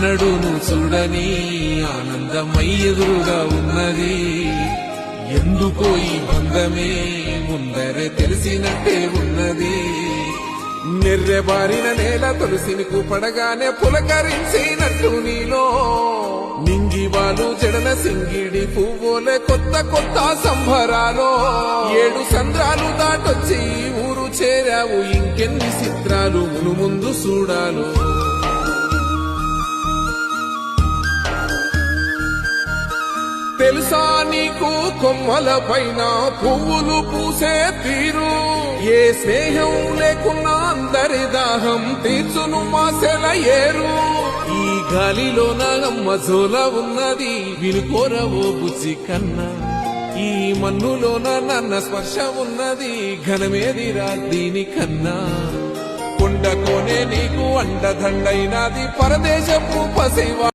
ఎన్నడూను చూడని ఆనందమై ఎదురుగా ఉన్నది. ఎందుకో ఈ బంధమే ముందరే తెలిసినట్టే ఉన్నది. నెర్రెబారిన నేల తులసిని పడగానే పులకరించినట్టు నీలో నింగివాలు జడల సింగిడి పువ్వులే కొత్త కొత్త సంభరాలో 7 సంద్రాలు దాటొచ్చి ఊరు చేరావు. ఇంకెన్ని చిత్రాలు ముందు చూడాలు. తెలుసా నీకు కొమ్మల పైన పువ్వులు పూసే తీరు? ఏ స్నేహం లేకున్నా అందరి దాహం తీర్చును మాసెల ఏరు. ఈ గాలిలో నాగమ్మ జోల ఉన్నది వినుకోరవో బుజ్జి కన్నా. ఈ మన్నులోన నన్న స్పర్శ ఉన్నది ఘనమేదిరా దీనికన్నా. కొండ కోనే నీకు అండదండైనది పరదేశపు పసివా.